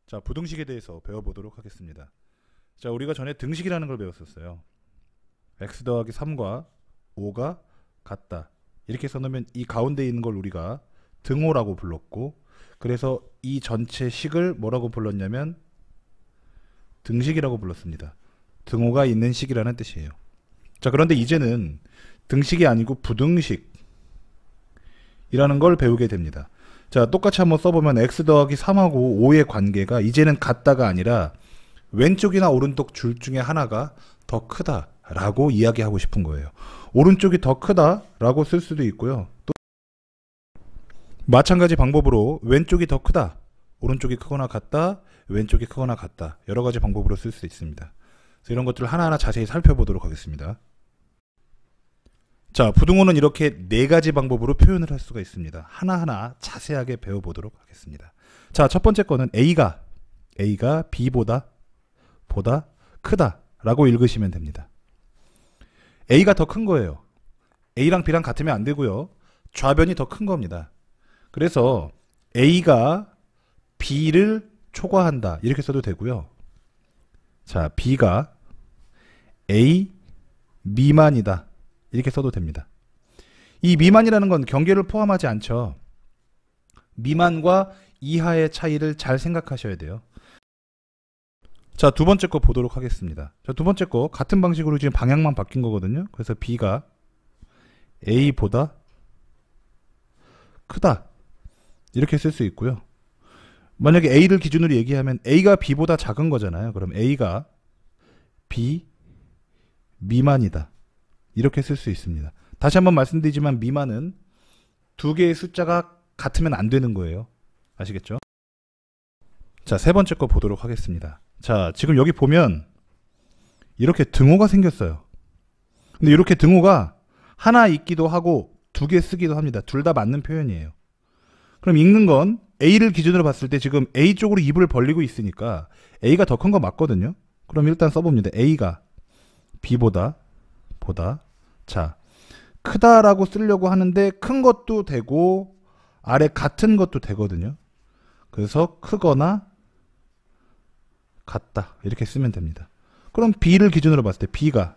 자, 부등식에 대해서 배워보도록 하겠습니다. 자, 우리가 전에 등식이라는 걸 배웠었어요. x 더하기 3과 5가 같다. 이렇게 써놓으면 이 가운데 있는 걸 우리가 등호라고 불렀고, 그래서 이 전체 식을 뭐라고 불렀냐면 등식이라고 불렀습니다. 등호가 있는 식이라는 뜻이에요. 자, 그런데 이제는 등식이 아니고 부등식이라는 걸 배우게 됩니다. 자, 똑같이 한번 써보면 x 더하기 3하고 5의 관계가 이제는 같다가 아니라 왼쪽이나 오른쪽 줄 중에 하나가 더 크다라고 이야기하고 싶은 거예요. 오른쪽이 더 크다라고 쓸 수도 있고요. 또 마찬가지 방법으로 왼쪽이 더 크다, 오른쪽이 크거나 같다, 왼쪽이 크거나 같다, 여러 가지 방법으로 쓸 수 있습니다. 그래서 이런 것들을 하나하나 자세히 살펴보도록 하겠습니다. 자, 부등호는 이렇게 네 가지 방법으로 표현을 할 수가 있습니다. 하나하나 자세하게 배워보도록 하겠습니다. 자, 첫 번째 거는 A가 B보다 크다 라고 읽으시면 됩니다. A가 더 큰 거예요. A랑 B랑 같으면 안 되고요. 좌변이 더 큰 겁니다. 그래서 A가 B를 초과한다 이렇게 써도 되고요. 자, B가 A 미만이다 이렇게 써도 됩니다. 이 미만이라는 건 경계를 포함하지 않죠. 미만과 이하의 차이를 잘 생각하셔야 돼요. 자, 두 번째 거 보도록 하겠습니다. 자, 두 번째 거 같은 방식으로 지금 방향만 바뀐 거거든요. 그래서 B가 A보다 크다 이렇게 쓸 수 있고요. 만약에 A를 기준으로 얘기하면 A가 B보다 작은 거잖아요. 그럼 A가 B 미만이다 이렇게 쓸 수 있습니다. 다시 한번 말씀드리지만 미만은 두 개의 숫자가 같으면 안 되는 거예요. 아시겠죠? 자, 세 번째 거 보도록 하겠습니다. 자, 지금 여기 보면 이렇게 등호가 생겼어요. 근데 이렇게 등호가 하나 있기도 하고 두 개 쓰기도 합니다. 둘 다 맞는 표현이에요. 그럼 읽는 건 A를 기준으로 봤을 때 지금 A 쪽으로 입을 벌리고 있으니까 A가 더 큰 거 맞거든요. 그럼 일단 써봅니다. A가 B보다 자, 크다라고 쓰려고 하는데 큰 것도 되고 아래 같은 것도 되거든요. 그래서 크거나 같다 이렇게 쓰면 됩니다. 그럼 B를 기준으로 봤을 때 B가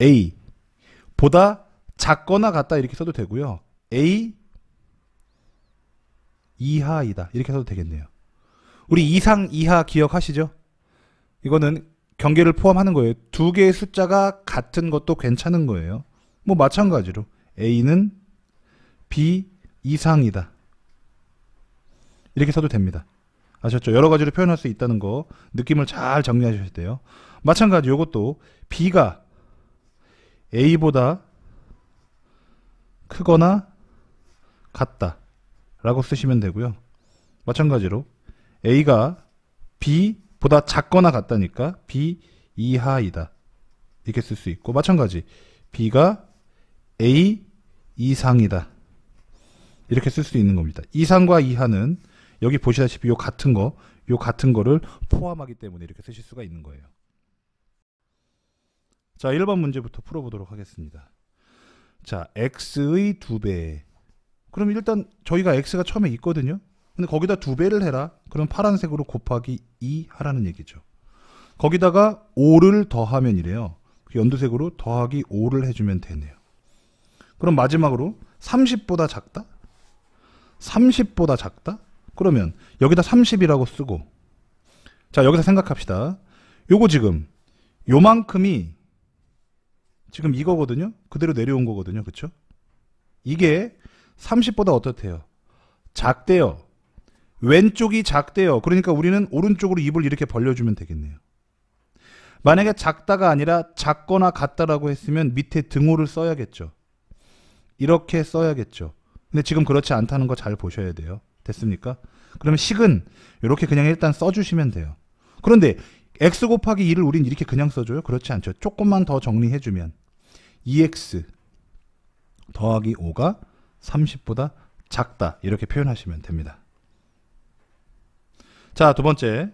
A보다 작거나 같다 이렇게 써도 되고요. A 이하이다 이렇게 써도 되겠네요. 우리 이상 이하 기억하시죠? 이거는 경계를 포함하는 거예요. 두 개의 숫자가 같은 것도 괜찮은 거예요. 뭐 마찬가지로 A는 B 이상이다 이렇게 써도 됩니다. 아셨죠? 여러 가지로 표현할 수 있다는 거 느낌을 잘 정리하셔야 돼요. 마찬가지 이것도 B가 A보다 크거나 같다 라고 쓰시면 되고요. 마찬가지로 A가 B보다 작거나 같다니까 B 이하이다 이렇게 쓸 수 있고, 마찬가지 B가 A 이상이다 이렇게 쓸 수 있는 겁니다. 이상과 이하는 여기 보시다시피 요 같은 거를 포함하기 때문에 이렇게 쓰실 수가 있는 거예요. 자, 1번 문제부터 풀어보도록 하겠습니다. 자, x의 2배. 그럼 일단 저희가 x가 처음에 있거든요. 근데 거기다 2배를 해라. 그럼 파란색으로 곱하기 2 하라는 얘기죠. 거기다가 5를 더하면 이래요. 연두색으로 더하기 5를 해주면 되네요. 그럼 마지막으로 30보다 작다? 30보다 작다? 그러면 여기다 30이라고 쓰고, 자, 여기서 생각합시다. 요거 지금 요만큼이 지금 이거거든요. 그대로 내려온 거거든요. 그쵸? 이게 30보다 어떻대요? 작대요. 왼쪽이 작대요. 그러니까 우리는 오른쪽으로 입을 이렇게 벌려주면 되겠네요. 만약에 작다가 아니라 작거나 같다라고 했으면 밑에 등호를 써야겠죠. 이렇게 써야겠죠. 근데 지금 그렇지 않다는 거 잘 보셔야 돼요. 됐습니까? 그러면 식은 이렇게 그냥 일단 써주시면 돼요. 그런데 x 곱하기 2를 우린 이렇게 그냥 써줘요? 그렇지 않죠. 조금만 더 정리해주면 2x 더하기 5가 30보다 작다 이렇게 표현하시면 됩니다. 자, 두 번째.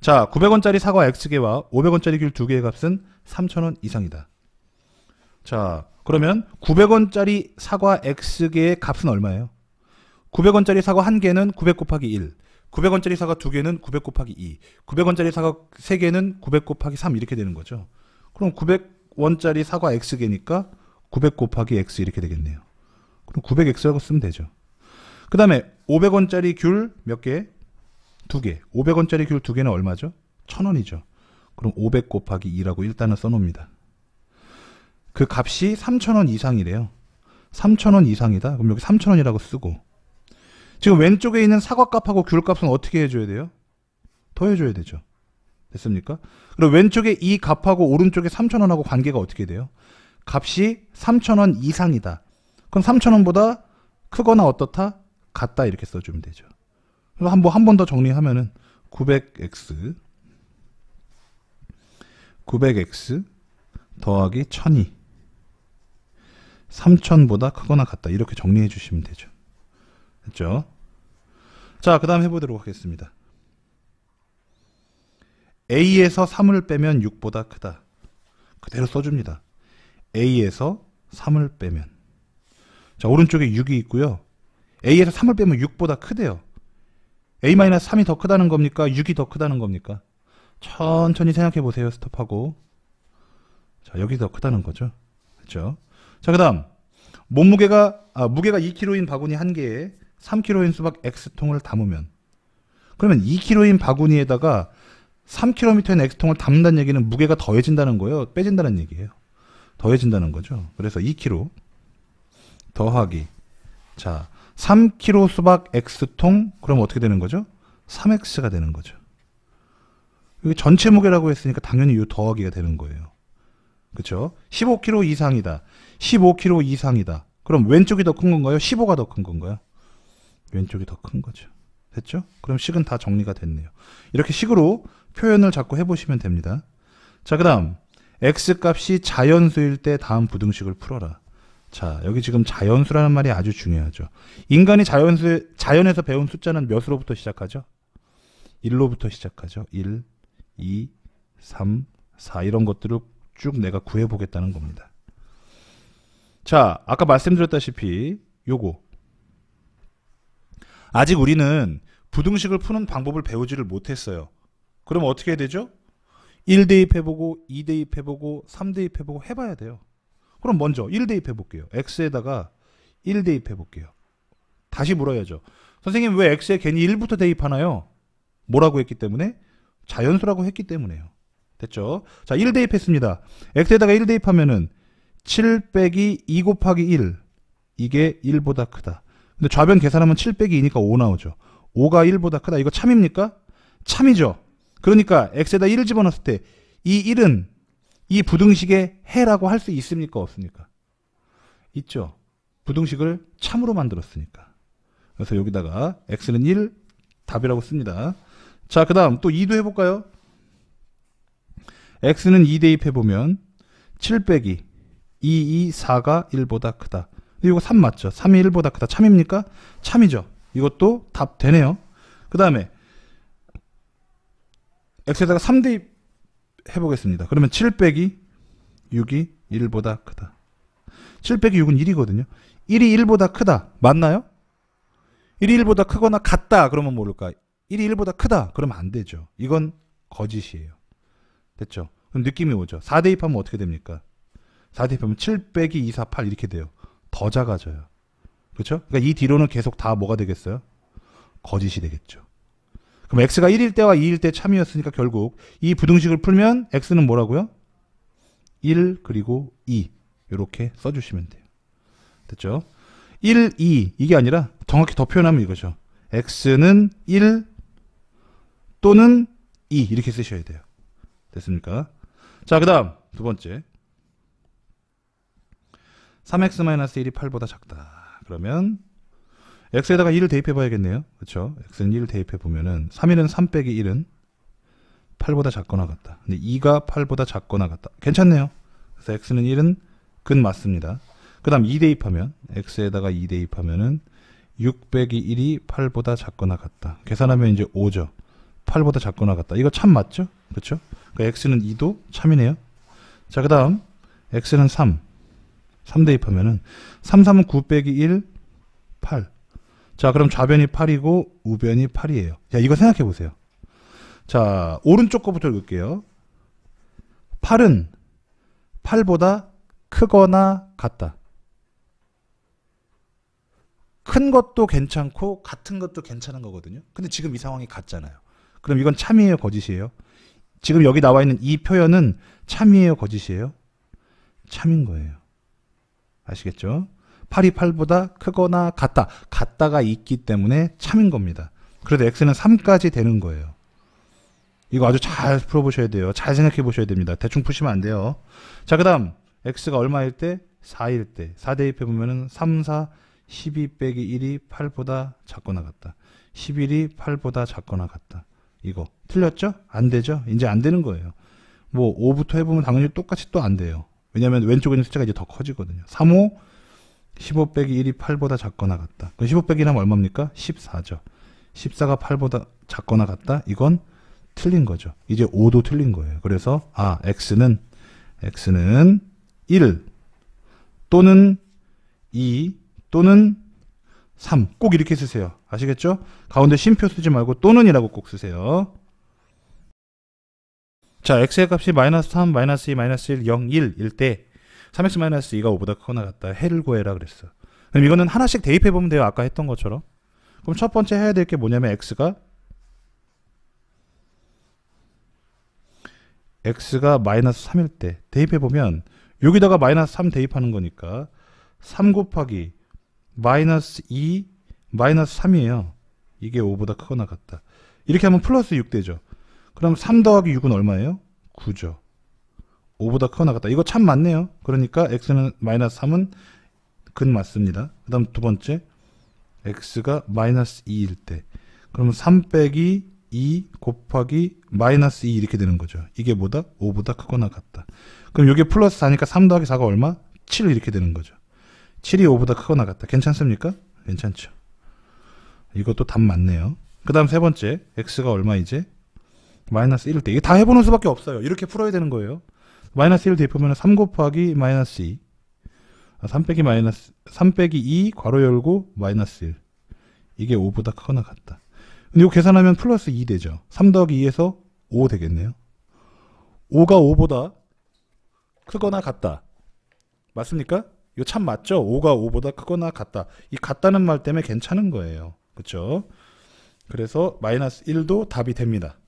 자, 900원짜리 사과 X개와 500원짜리 귤 2개의 값은 3,000원 이상이다. 자, 그러면 900원짜리 사과 X개의 값은 얼마예요? 900원짜리 사과 1개는 900 곱하기 1, 900원짜리 사과 2개는 900 곱하기 2, 900원짜리 사과 3개는 900 곱하기 3 이렇게 되는 거죠. 그럼 900원짜리 사과 X개니까 900 곱하기 X 이렇게 되겠네요. 그럼 900X라고 쓰면 되죠. 그 다음에 500원짜리 귤 몇 개? 2개. 500원짜리 귤 2개는 얼마죠? 1000원이죠. 그럼 500 곱하기 2라고 일단은 써놓습니다. 그 값이 3000원 이상이래요. 3000원 이상이다. 그럼 여기 3000원이라고 쓰고, 지금 왼쪽에 있는 사과 값하고 귤 값은 어떻게 해줘야 돼요? 더해줘야 되죠. 됐습니까? 그리고 왼쪽에 이 값하고 오른쪽에 3000원하고 관계가 어떻게 돼요? 값이 3000원 이상이다. 그럼 3000원보다 크거나 어떻다? 같다 이렇게 써주면 되죠. 그래서 한 번 더 정리하면은 900x 더하기 1000이 3000보다 크거나 같다 이렇게 정리해 주시면 되죠. 됐죠? 자, 그 다음 해보도록 하겠습니다. A에서 3을 빼면 6보다 크다. 그대로 써줍니다. A에서 3을 빼면, 자, 오른쪽에 6이 있고요. A에서 3을 빼면 6보다 크대요. A-3이 더 크다는 겁니까? 6이 더 크다는 겁니까? 천천히 생각해 보세요. 스톱하고. 자, 여기 더 크다는 거죠. 그렇죠? 자, 그 다음 무게가 2kg인 바구니 1개에 3kg인 수박 X통을 담으면, 그러면 2kg인 바구니에다가 3kg인 X통을 담는다는 얘기는 무게가 더해진다는 거예요? 빼진다는 얘기예요? 더해진다는 거죠. 그래서 2kg 더하기, 자, 3kg 수박 X통, 그럼 어떻게 되는 거죠? 3X가 되는 거죠. 여기 전체 무게라고 했으니까 당연히 이 더하기가 되는 거예요. 그렇죠? 15kg 이상이다. 15kg 이상이다. 그럼 왼쪽이 더 큰 건가요? 15가 더 큰 건가요? 왼쪽이 더 큰 거죠. 됐죠? 그럼 식은 다 정리가 됐네요. 이렇게 식으로 표현을 자꾸 해보시면 됩니다. 자, 그 다음 X값이 자연수일 때 다음 부등식을 풀어라. 자, 여기 지금 자연수라는 말이 아주 중요하죠. 인간이 자연에서 배운 숫자는 몇으로부터 시작하죠? 1로부터 시작하죠. 1, 2, 3, 4 이런 것들을 쭉 내가 구해보겠다는 겁니다. 자, 아까 말씀드렸다시피 요거 아직 우리는 부등식을 푸는 방법을 배우지를 못했어요. 그럼 어떻게 해야 되죠? 1 대입해보고 2 대입해보고 3 대입해보고 해봐야 돼요. 그럼 먼저 1 대입해볼게요. X에다가 1 대입해볼게요. 다시 물어야죠. 선생님 왜 X에 괜히 1부터 대입하나요? 뭐라고 했기 때문에? 자연수라고 했기 때문에요. 됐죠? 자, 1 대입했습니다. X에다가 1 대입하면은 7 빼기 2 곱하기 1, 이게 1보다 크다. 근데 좌변 계산하면 7 빼기 2니까 5 나오죠. 5가 1보다 크다. 이거 참입니까? 참이죠. 그러니까 X에다 1을 집어넣었을 때 이 1은 이 부등식의 해라고 할 수 있습니까? 없습니까? 있죠. 부등식을 참으로 만들었으니까. 그래서 여기다가 X는 1 답이라고 씁니다. 자, 그 다음 또 2도 해볼까요? X는 2 대입해보면 7 빼기 2, 4가 1보다 크다. 근데 이거 3 맞죠? 3이 1보다 크다. 참입니까? 참이죠. 이것도 답 되네요. 그 다음에 X에다가 3 대입해보겠습니다. 그러면 7 빼기 6이 1보다 크다. 7 빼기 6은 1이거든요. 1이 1보다 크다. 맞나요? 1이 1보다 크거나 같다. 그러면 모를까? 1이 1보다 크다. 그러면 안 되죠. 이건 거짓이에요. 됐죠? 그럼 느낌이 오죠. 4 대입하면 어떻게 됩니까? 4 대입하면 7 빼기 2, 4, 8 이렇게 돼요. 더 작아져요. 그렇죠? 그러니까 이 뒤로는 계속 다 뭐가 되겠어요? 거짓이 되겠죠. 그럼 X가 1일 때와 2일 때 참이었으니까 결국 이 부등식을 풀면 X는 뭐라고요? 1 그리고 2 이렇게 써주시면 돼요. 됐죠? 1, 2 이게 아니라 정확히 더 표현하면 이거죠. X는 1 또는 2 이렇게 쓰셔야 돼요. 됐습니까? 자, 그 다음 두 번째 3x-1이 8보다 작다. 그러면 x에다가 1을 대입해 봐야겠네요. 그렇죠? x는 1을 대입해 보면은 3일은 3 빼기 1은 8보다 작거나 같다. 근데 2가 8보다 작거나 같다. 괜찮네요. 그래서 x는 1은 근 맞습니다. 그 다음 2 대입하면 x에다가 2 대입하면은 6 빼기 1이 8보다 작거나 같다. 계산하면 이제 5죠. 8보다 작거나 같다. 이거 참 맞죠? 그렇죠? 그러니까 x는 2도 참이네요. 자, 그 다음 x는 3. 3 대입하면은 3, 3은 9 빼기 1, 8. 자, 그럼 좌변이 8이고 우변이 8이에요. 자, 이거 생각해 보세요. 자, 오른쪽 거부터 읽을게요. 8은 8보다 크거나 같다. 큰 것도 괜찮고 같은 것도 괜찮은 거거든요. 근데 지금 이 상황이 같잖아요. 그럼 이건 참이에요, 거짓이에요? 지금 여기 나와 있는 이 표현은 참이에요, 거짓이에요? 참인 거예요. 아시겠죠? 8이 8보다 크거나 같다. 같다가 있기 때문에 참인 겁니다. 그래도 x는 3까지 되는 거예요. 이거 아주 잘 풀어보셔야 돼요. 잘 생각해 보셔야 됩니다. 대충 푸시면 안 돼요. 자, 그 다음 x가 얼마일 때? 4일 때. 4 대입해 보면은 3, 4, 12 빼기 1이 8보다 작거나 같다. 11이 8보다 작거나 같다. 이거 틀렸죠? 안 되죠? 이제 안 되는 거예요. 뭐 5부터 해보면 당연히 똑같이 또 안 돼요. 왜냐면 왼쪽에 있는 숫자가 이제 더 커지거든요. 3, 5, 15 빼기 1이 8보다 작거나 같다. 그럼 15 빼기 1 하면 얼마입니까? 14죠. 14가 8보다 작거나 같다. 이건 틀린 거죠. 이제 5도 틀린 거예요. 그래서 x는 1 또는 2 또는 3 꼭 이렇게 쓰세요. 아시겠죠? 가운데 쉼표 쓰지 말고 또는이라고 꼭 쓰세요. 자, x의 값이 마이너스 3, 마이너스 2, 마이너스 1, 0, 1일 때 3x 마이너스 2가 5보다 크거나 같다. 해를 구해라 그랬어. 그럼 이거는 하나씩 대입해 보면 돼요. 아까 했던 것처럼. 그럼 첫 번째 해야 될 게 뭐냐면 x가 마이너스 3일 때 대입해 보면 여기다가 마이너스 3 대입하는 거니까 3 곱하기 마이너스 2 마이너스 3이에요. 이게 5보다 크거나 같다. 이렇게 하면 플러스 6 되죠. 그럼 3 더하기 6은 얼마예요? 9죠. 5보다 크거나 같다. 이거 참 맞네요. 그러니까 x는 마이너스 3은 근 맞습니다. 그 다음 두 번째 x가 마이너스 2일 때 그러면 3 빼기 2 곱하기 마이너스 2 이렇게 되는 거죠. 이게 뭐다? 5보다 크거나 같다. 그럼 이게 플러스 4니까 3 더하기 4가 얼마? 7 이렇게 되는 거죠. 7이 5보다 크거나 같다. 괜찮습니까? 괜찮죠. 이것도 답 맞네요. 그 다음 세 번째 x가 얼마 이제? 마이너스 1일 때. 이게 다 해보는 수밖에 없어요. 이렇게 풀어야 되는 거예요. 마이너스 1 대입하면 3 곱하기 마이너스 2 3 빼기 2 괄호 열고 마이너스 1 이게 5보다 크거나 같다. 근데 이거 계산하면 플러스 2 되죠. 3 더하기 2에서 5 되겠네요. 5가 5보다 크거나 같다. 맞습니까? 이거 참 맞죠? 5가 5보다 크거나 같다. 이 같다는 말 때문에 괜찮은 거예요. 그렇죠? 그래서 마이너스 1도 답이 됩니다.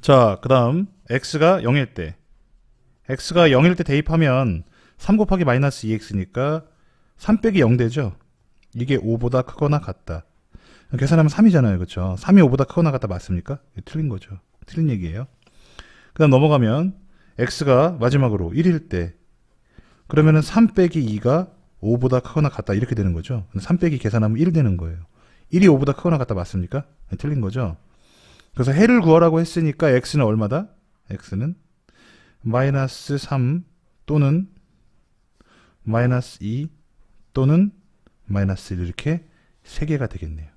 자, 그 다음 x가 0일 때 대입하면 3 곱하기 마이너스 2x니까 3 빼기 0 되죠. 이게 5보다 크거나 같다. 계산하면 3이잖아요. 그렇죠? 3이 5보다 크거나 같다 맞습니까? 틀린 거죠. 틀린 얘기예요. 그 다음 넘어가면 x가 마지막으로 1일 때 그러면은 3 빼기 2가 5보다 크거나 같다 이렇게 되는 거죠. 3 빼기 계산하면 1 되는 거예요. 1이 5보다 크거나 같다 맞습니까? 틀린 거죠. 그래서 해를 구하라고 했으니까 x는 얼마다? x는 마이너스 3 또는 마이너스 2 또는 마이너스 1 이렇게 3개가 되겠네요.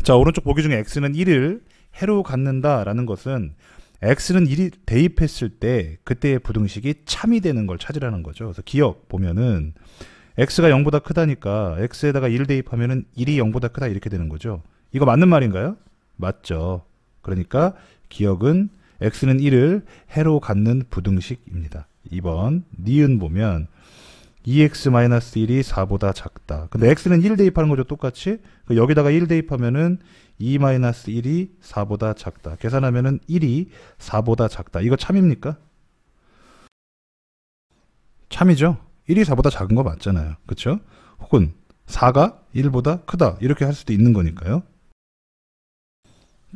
자, 오른쪽 보기 중에 x는 1을 해로 갖는다라는 것은 x는 1이 대입했을 때 그때의 부등식이 참이 되는 걸 찾으라는 거죠. 그래서 기억 보면은 x가 0보다 크다니까 x에다가 1 대입하면은 1이 0보다 크다 이렇게 되는 거죠. 이거 맞는 말인가요? 맞죠. 그러니까 기억은 x는 1을 해로 갖는 부등식입니다. 2번 니은 보면 2x-1이 4보다 작다. 근데 x는 1 대입하는 거죠. 똑같이. 여기다가 1 대입하면은 2-1이 4보다 작다. 계산하면은 1이 4보다 작다. 이거 참입니까? 참이죠. 1이 4보다 작은 거 맞잖아요. 그렇죠? 혹은 4가 1보다 크다. 이렇게 할 수도 있는 거니까요.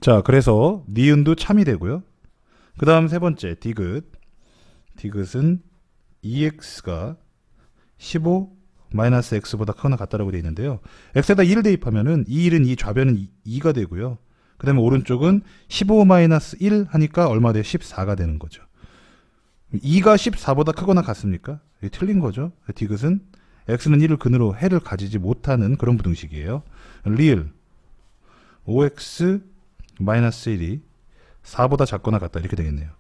자, 그래서 니은도 참이 되고요. 그 다음 세 번째 디귿은 2x가 15-x보다 크거나 같다라고 되어 있는데요. x에다 1을 대입하면은 2, 1은 2, 좌변은 2가 되고요. 그 다음에 오른쪽은 15-1 하니까 얼마 돼요? 14가 되는 거죠. 2가 14보다 크거나 같습니까? 이게 틀린 거죠. 디귿은 x는 1을 근으로 해를 가지지 못하는 그런 부등식이에요. 리을 5x-1이 4보다 작거나 같다 이렇게 되겠네요.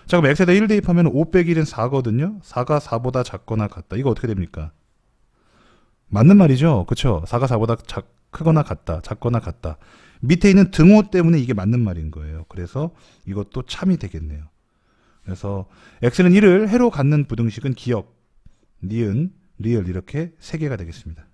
자, 그럼 x에다 1 대입하면 5 빼기 1은 4거든요. 4가 4보다 작거나 같다. 이거 어떻게 됩니까? 맞는 말이죠. 그쵸? 4가 4보다 크거나 같다. 작거나 같다. 밑에 있는 등호 때문에 이게 맞는 말인 거예요. 그래서 이것도 참이 되겠네요. 그래서 x는 1을 해로 갖는 부등식은 기억, 니은, 리을 이렇게 3개가 되겠습니다.